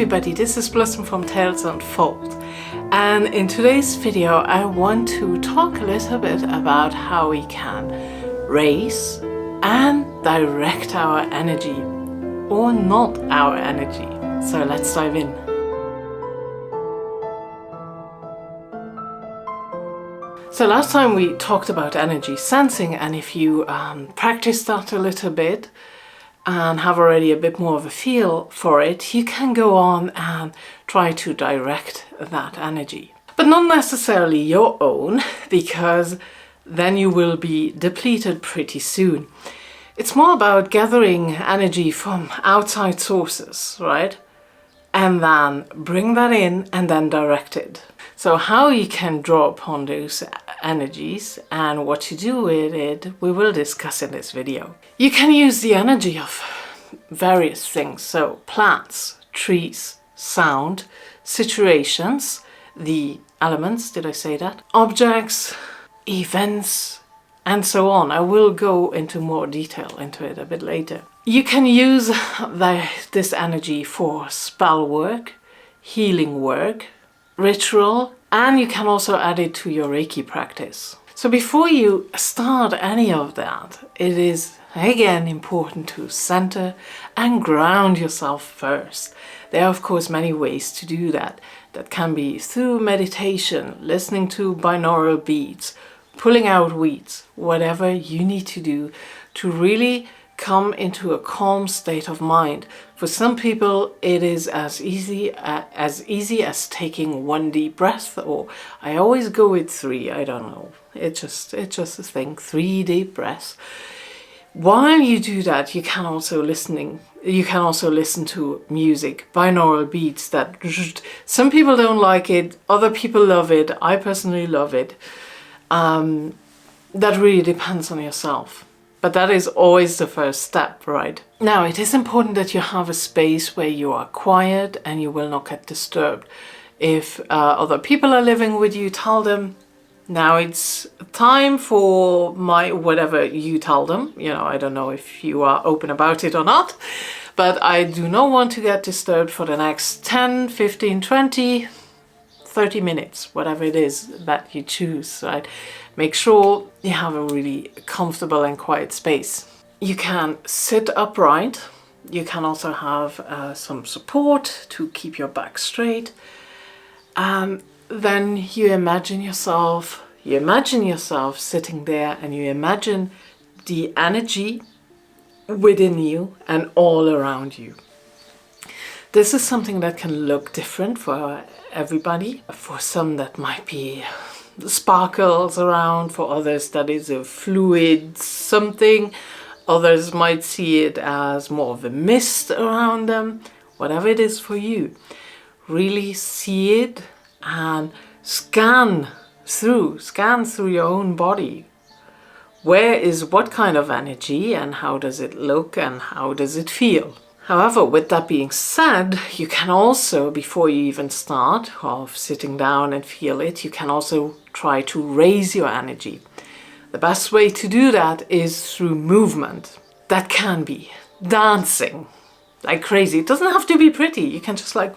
everybody, this is Blossom from Tales Unfold, and in today's video I want to talk a little bit about how we can raise and direct our energy, or not our energy. So let's dive in. So last time we talked about energy sensing, and if you practice that a little bit and have already a bit more of a feel for it, you can go on and try to direct that energy. But not necessarily your own, because then you will be depleted pretty soon. It's more about gathering energy from outside sources, right? And then bring that in and then direct it. So how you can draw upon those energies and what to do with it, we will discuss in this video. You can use the energy of various things, so plants, trees, sound, situations, the elements, did I say that? Objects, events, and so on. I will go into more detail into it a bit later. You can use this energy for spell work, healing work, ritual, and you can also add it to your Reiki practice. So before you start any of that, it is again important to center and ground yourself first. There are of course many ways to do that. That can be through meditation, listening to binaural beats, pulling out weeds, whatever you need to do to really come into a calm state of mind. For some people it is as easy as taking one deep breath, or I always go with 3, I don't know, it's just a thing, 3 deep breaths. While you do that, you can also listen to music, binaural beats that some people don't like it, other people love it, I personally love it. That really depends on yourself. But that is always the first step, right? Now, it is important that you have a space where you are quiet and you will not get disturbed. If other people are living with you, tell them, now it's time for my whatever you tell them. You know, I don't know if you are open about it or not, but I do not want to get disturbed for the next 10, 15, 20, 30 minutes, whatever it is that you choose, right? Make sure you have a really comfortable and quiet space. You can sit upright. You can also have some support to keep your back straight. Then you imagine yourself sitting there, and you imagine the energy within you and all around you. This is something that can look different for everybody. For some that might be sparkles around, for others that is a fluid something, others might see it as more of a mist around them. Whatever it is for you, really see it and scan through your own body. Where is what kind of energy, and how does it look, and how does it feel? However, with that being said, you can also, before you even start of sitting down and feel it, you can also try to raise your energy. The best way to do that is through movement. That can be dancing like crazy. It doesn't have to be pretty. You can just like,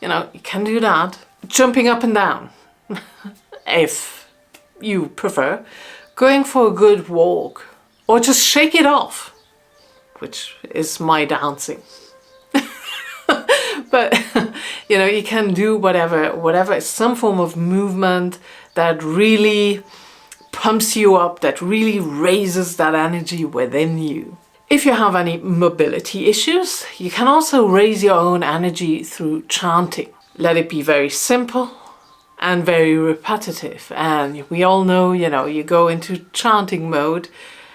you know, you can do that. Jumping up and down, if you prefer. Going for a good walk, or just shake it off, which is my dancing. But you know, you can do whatever, some form of movement that really pumps you up, that really raises that energy within you. If you have any mobility issues, you can also raise your own energy through chanting. Let it be very simple and very repetitive. And we all know, you know, you go into chanting mode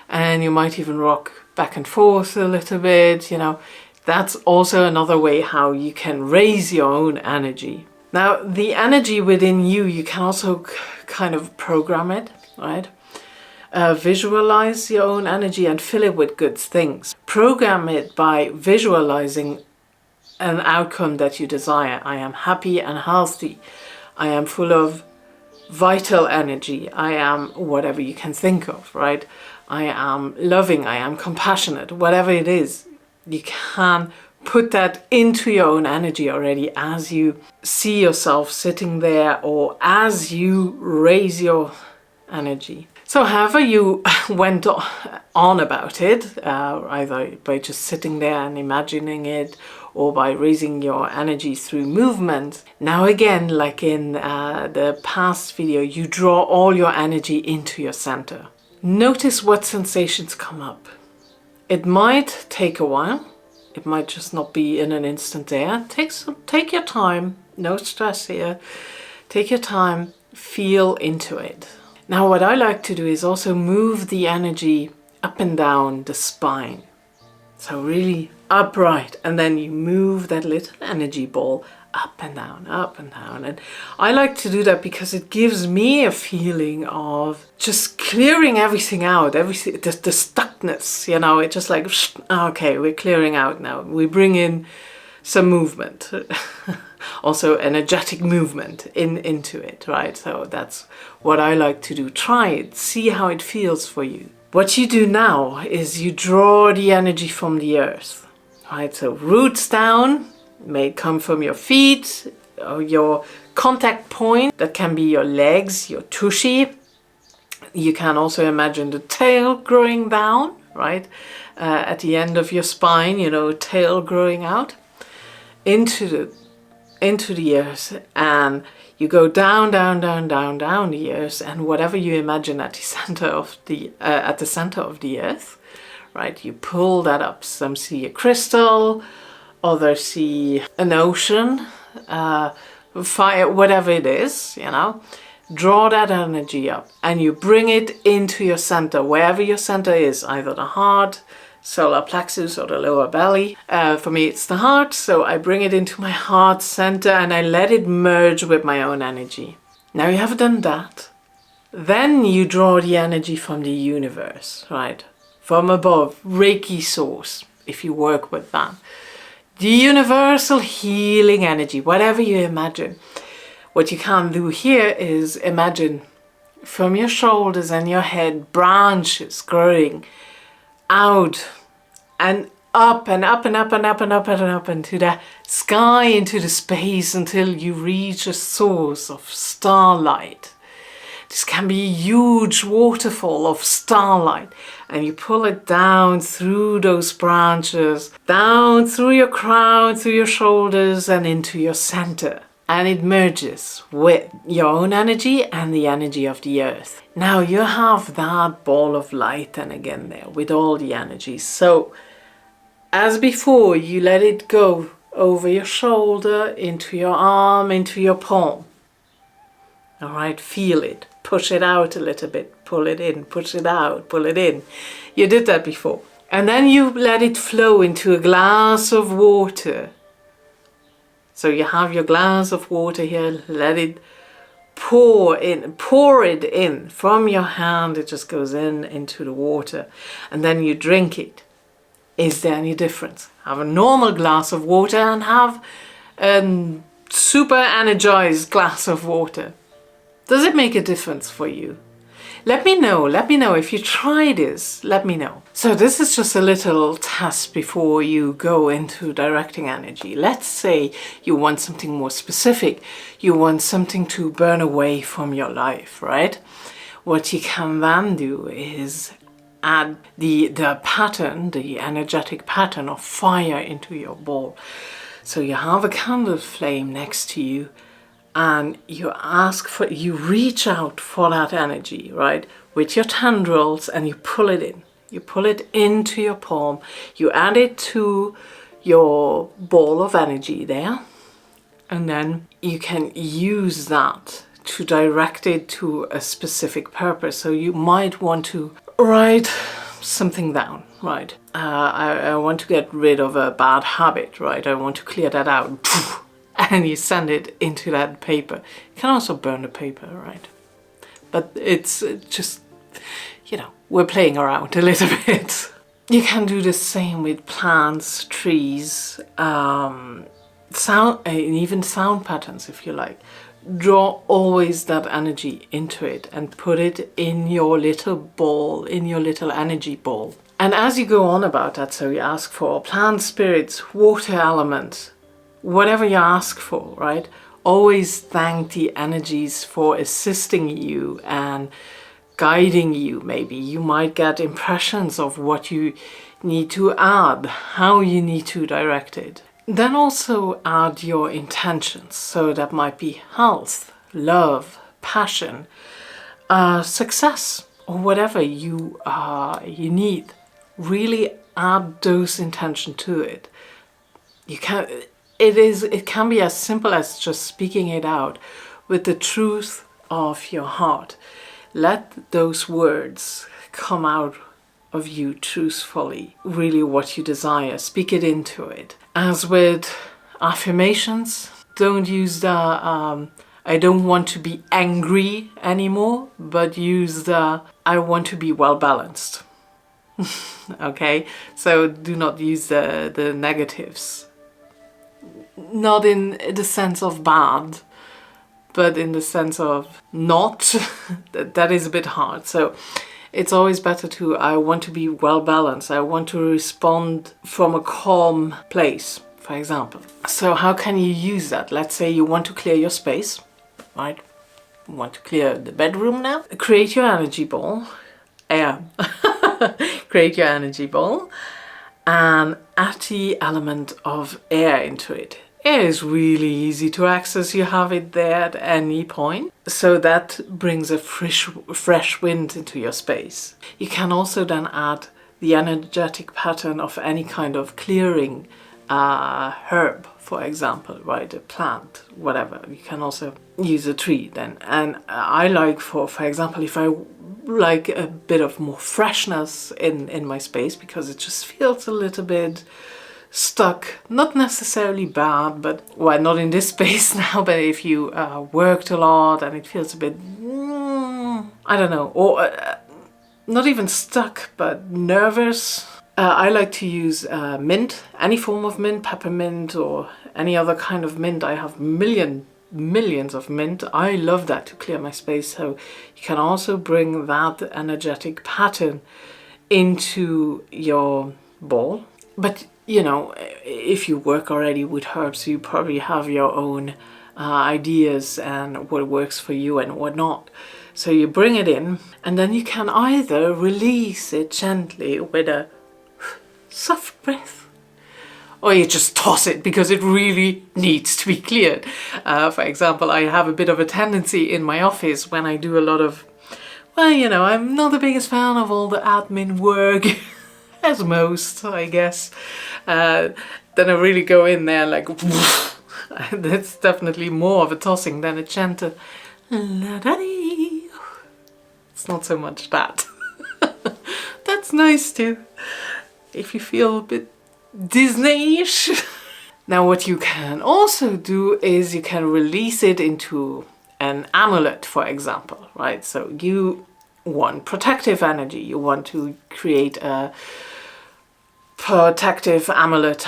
and you might even rock back and forth a little bit, you know. That's also another way how you can raise your own energy. Now, the energy within you, you can also kind of program it, right? Visualize your own energy and fill it with good things. Program it by visualizing an outcome that you desire. I am happy and healthy. I am full of vital energy. I am whatever you can think of, right? I am loving. I am compassionate. Whatever it is, you can put that into your own energy already as you see yourself sitting there or as you raise your energy. So however you went on about it, either by just sitting there and imagining it or by raising your energy through movement, now again, like in the past video, you draw all your energy into your center. Notice what sensations come up. It might take a while. It might just not be in an instant there. Take your time, no stress here. Take your time, feel into it. Now what I like to do is also move the energy up and down the spine. So really upright, and then you move that little energy ball up and down, up and down. And I like to do that because it gives me a feeling of just clearing everything out, everything, the stuckness, you know, it's just like, okay, we're clearing out now. We bring in some movement, also energetic movement into it, right? So that's what I like to do. Try it, see how it feels for you. What you do now is you draw the energy from the earth, right? So roots down, may come from your feet or your contact point. That can be your legs, your tushy. You can also imagine the tail growing down, right? At the end of your spine, you know, tail growing out into the earth, and you go down, down, down, down, down the earth, and whatever you imagine at the center of the earth, right? You pull that up. Some see a crystal, others see an ocean, fire, whatever it is, you know. Draw that energy up and you bring it into your center, wherever your center is, either the heart, solar plexus, or the lower belly. For me it's the heart, so I bring it into my heart center and I let it merge with my own energy. Now you have done that, then you draw the energy from the universe, right? From above, Reiki source, if you work with that. The universal healing energy, whatever you imagine. What you can do here is imagine from your shoulders and your head branches growing out and up and up and up and up and up and up into the sky, into the space, until you reach a source of starlight. This can be a huge waterfall of starlight, and you pull it down through those branches, down through your crown, through your shoulders, and into your center. And it merges with your own energy and the energy of the earth. Now you have that ball of light, and again there with all the energies. So as before, you let it go over your shoulder, into your arm, into your palm. All right, feel it. Push it out a little bit, pull it in, push it out, pull it in. You did that before. And then you let it flow into a glass of water. So you have your glass of water here, let it pour it in from your hand. It just goes into the water, and then you drink it. Is there any difference? Have a normal glass of water and have a super energized glass of water. Does it make a difference for you? Let me know if you try this, let me know. So this is just a little test before you go into directing energy. Let's say you want something more specific. You want something to burn away from your life, right? What you can then do is add the pattern, the energetic pattern of fire into your ball. So you have a candle flame next to you, and you reach out for that energy, right? With your tendrils, and you pull it in. You pull it into your palm. You add it to your ball of energy there. And then you can use that to direct it to a specific purpose. So you might want to write something down, right? I want to get rid of a bad habit, right? I want to clear that out. And you send it into that paper. You can also burn the paper, right? But it's just, you know, we're playing around a little bit. You can do the same with plants, trees, sound, and even sound patterns if you like. Draw always that energy into it and put it in your little ball, in your little energy ball. And as you go on about that, so you ask for plant spirits, water element, whatever you ask for, right? Always thank the energies for assisting you and guiding you. Maybe you might get impressions of what you need to add, how you need to direct it. Then also add your intentions. So that might be health, love, passion, success, or whatever you need. Really add those intentions to it. It can be as simple as just speaking it out with the truth of your heart. Let those words come out of you truthfully, really what you desire. Speak it into it. As with affirmations, don't use the I don't want to be angry anymore, but use the I want to be well balanced. Okay, so do not use the negatives. Not in the sense of bad, but in the sense of not. That is a bit hard. So it's always better to, I want to be well balanced. I want to respond from a calm place, for example. So how can you use that? Let's say you want to clear your space, right? You want to clear the bedroom now. Create your energy ball. Yeah. Create your energy ball and add the element of air into it. Air is really easy to access. You have it there at any point. So that brings a fresh wind into your space. You can also then add the energetic pattern of any kind of clearing herb, for example, right? A plant, whatever. You can also use a tree then. And I like, for example, if I like a bit of more freshness in my space, because it just feels a little bit stuck, not necessarily bad, but well, not in this space now, but if you worked a lot and it feels a bit I don't know, or not even stuck but nervous, I like to use mint, any form of mint, peppermint or any other kind of mint. I have millions of mint. I love that to clear my space. So you can also bring that energetic pattern into your ball. But you know, if you work already with herbs, you probably have your own ideas and what works for you and what not. So you bring it in, and then you can either release it gently with a soft breath, or you just toss it because it really needs to be cleared. For example, I have a bit of a tendency in my office when I do a lot of, well, you know, I'm not the biggest fan of all the admin work, as most, I guess. Then I really go in there like, that's definitely more of a tossing than a gentle la-da-dee. It's not so much that. That's nice too, if you feel a bit Disney-ish. Now what you can also do is you can release it into an amulet, for example, right? So you want protective energy, you want to create a protective amulet,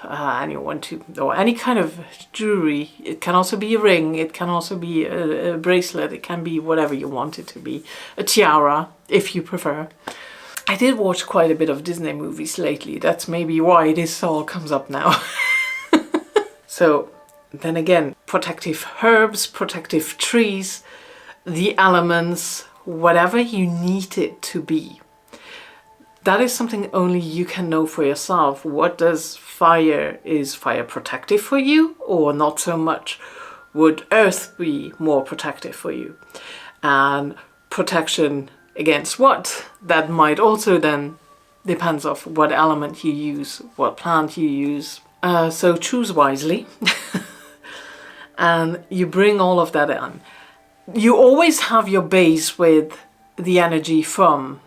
and you want to, or any kind of jewelry. It can also be a ring, it can also be a bracelet, it can be whatever you want it to be, a tiara if you prefer. I did watch quite a bit of Disney movies lately. That's maybe why this all comes up now. So then again, protective herbs, protective trees, the elements, whatever you need it to be. That is something only you can know for yourself. What does fire, is fire protective for you or not so much? Would earth be more protective for you? And protection against what? That might also then depends of what element you use, what plant you use. So choose wisely. And you bring all of that in. You always have your base with the energy from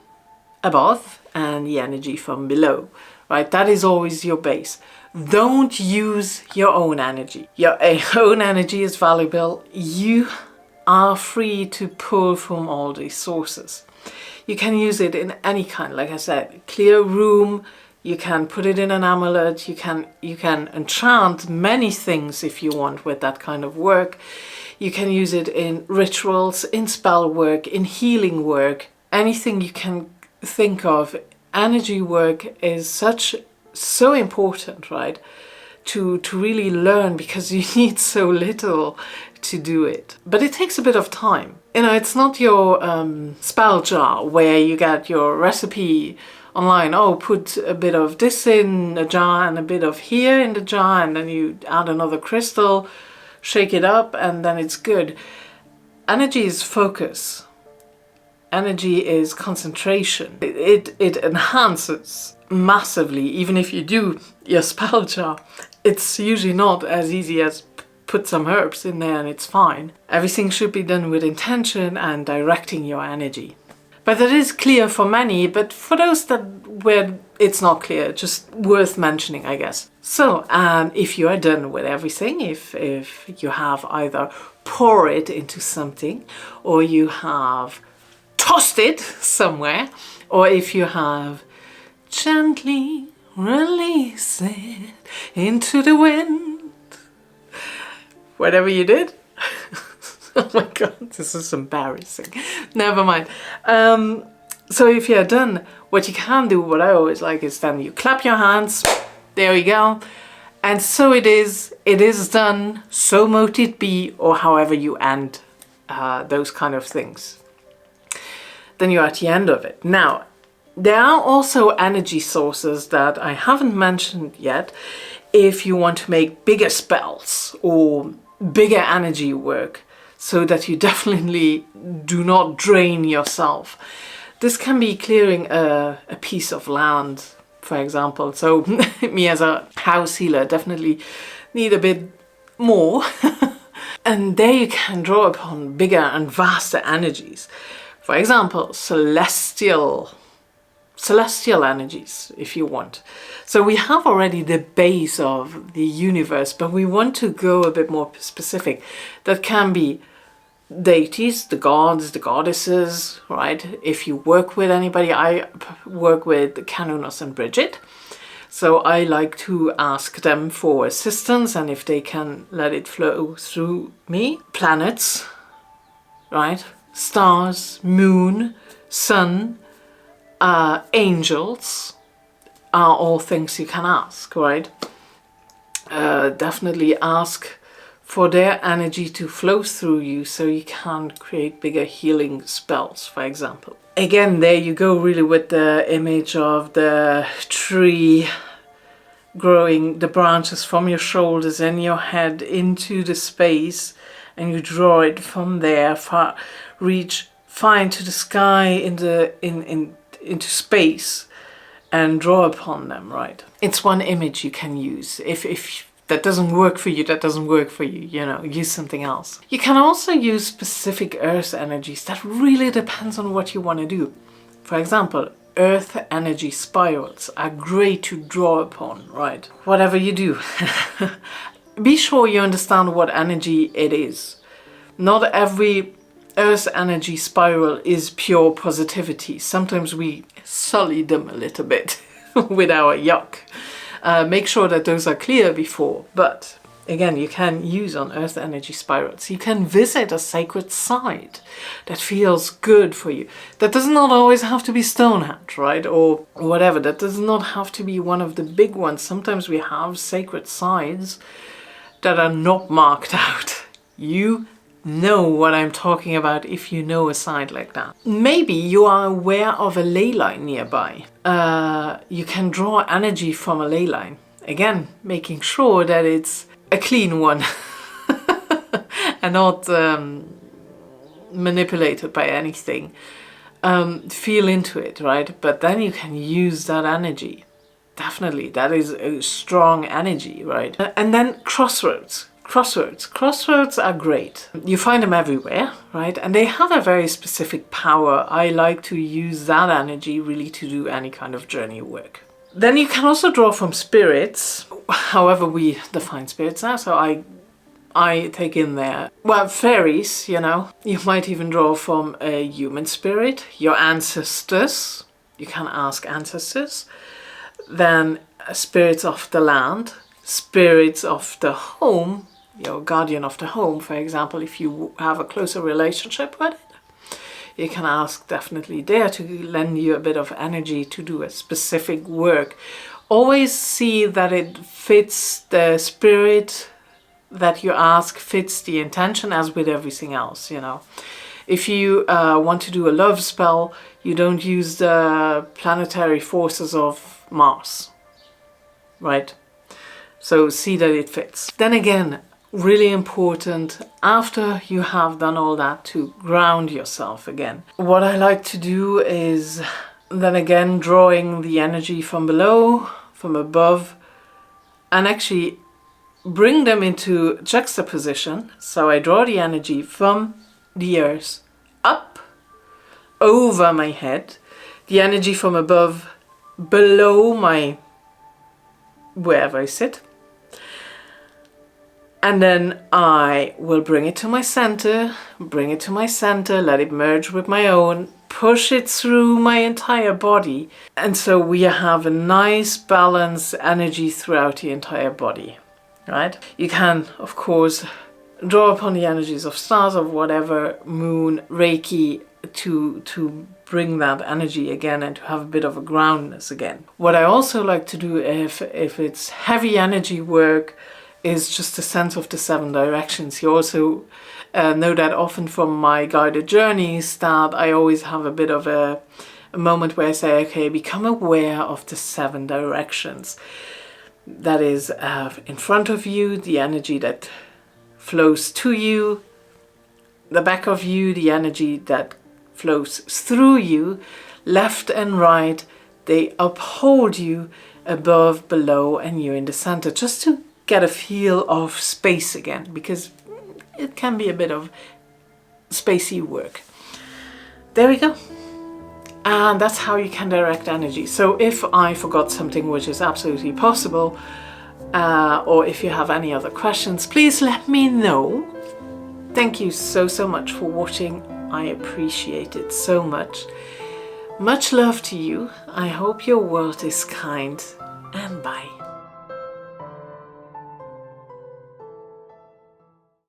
above and the energy from below, right? That is always your base. Don't use your own energy. Your own energy is valuable. You are free to pull from all these sources. You can use it in any kind, like I said, clear room, you can put it in an amulet, you can enchant many things if you want with that kind of work. You can use it in rituals, in spell work, in healing work, anything you can think of energy work is so important, right? To really learn, because you need so little to do it. But it takes a bit of time. It's not your spell jar where you get your recipe online. Oh, put a bit of this in a jar and a bit of here in the jar, and then you add another crystal, shake it up, and then it's good. Energy is focus. Energy is concentration. It enhances massively. Even if you do your spell jar, it's usually not as easy as put some herbs in there and it's fine. Everything should be done with intention and directing your energy. But that is clear for many, but for those where it's not clear, just worth mentioning, I guess. So, if you are done with everything, if you have either pour it into something, or you have tossed it somewhere, or if you have gently release it into the wind, whatever you did. Oh my god, this is embarrassing. Never mind. So if you're done, what you can do, what I always like, is then you clap your hands. There we go. And so it is done, so mote it be, or however you end those kind of things. Then you're at the end of it. Now, there are also energy sources that I haven't mentioned yet if you want to make bigger spells or bigger energy work, so that you definitely do not drain yourself. This can be clearing a piece of land, for example. So me as a house healer definitely need a bit more. And there you can draw upon bigger and vaster energies. For example, celestial energies, if you want. So we have already the base of the universe, but we want to go a bit more specific. That can be deities, the gods, the goddesses, right? If you work with anybody, I work with Canunos and Bridget. So I like to ask them for assistance, and if they can let it flow through me. Planets, right? Stars, moon, sun, angels are all things you can ask, right? Definitely ask for their energy to flow through you so you can create bigger healing spells, for example. Again, there you go, really with the image of the tree growing the branches from your shoulders and your head into the space, and you draw it from there, reach far into the sky, into space, and draw upon them, right? It's one image you can use. If that doesn't work for you, that doesn't work for you, use something else. You can also use specific earth energies. That really depends on what you want to do. For example, earth energy spirals are great to draw upon, right? Whatever you do. Be sure you understand what energy it is. Not every earth energy spiral is pure positivity. Sometimes we sully them a little bit with our yuck. Make sure that those are clear before, but again, you can use on earth energy spirals. You can visit a sacred site that feels good for you. That does not always have to be Stonehenge, right? Or whatever. That does not have to be one of the big ones. Sometimes we have sacred sites that are not marked out. You know what I'm talking about if you know a site like that. Maybe you are aware of a ley line nearby. You can draw energy from a ley line. Again, making sure that it's a clean one and not manipulated by anything. Feel into it, right? But then you can use that energy. Definitely, that is a strong energy, right? And then crossroads. Crossroads are great. You find them everywhere, right? And they have a very specific power. I like to use that energy really to do any kind of journey work. Then you can also draw from spirits, however we define spirits now. So I take in there, well, fairies, You might even draw from a human spirit, your ancestors. You can ask ancestors. Then spirits of the land, spirits of the home, your guardian of the home, for example, if you have a closer relationship with it. you can ask definitely there to lend you a bit of energy to do a specific work. Always see that it fits the spirit that you ask, fits the intention, as with everything else, you know. If you want to do a love spell, you don't use the planetary forces of Mars, right? So see that it fits. Then again, really important, after you have done all that, to ground yourself again. What I like to do is then again drawing the energy from below, from above, and actually bring them into juxtaposition. So I draw the energy from the earth up over my head, the energy from above below my wherever I sit, and then I will bring it to my center, let it merge with my own, push it through my entire body, and so we have a nice balanced energy throughout the entire body, right? You can, of course, draw upon the energies of stars, of whatever, moon, Reiki, to bring that energy again and to have a bit of a groundness again. What I also like to do if it's heavy energy work is just a sense of the 7 directions. You also know that often from my guided journeys that I always have a bit of a moment where I say, okay, become aware of the 7 directions. That is in front of you, the energy that flows to you, the back of you, the energy that flows through you, left and right, they uphold you, above, below, and you're in the center, just to get a feel of space again, because it can be a bit of spacey work. There we go. And that's how you can direct energy. So if I forgot something, which is absolutely possible, or if you have any other questions, please let me know. Thank you so much for watching. I appreciate it so much. Much love to you. I hope your world is kind, and bye.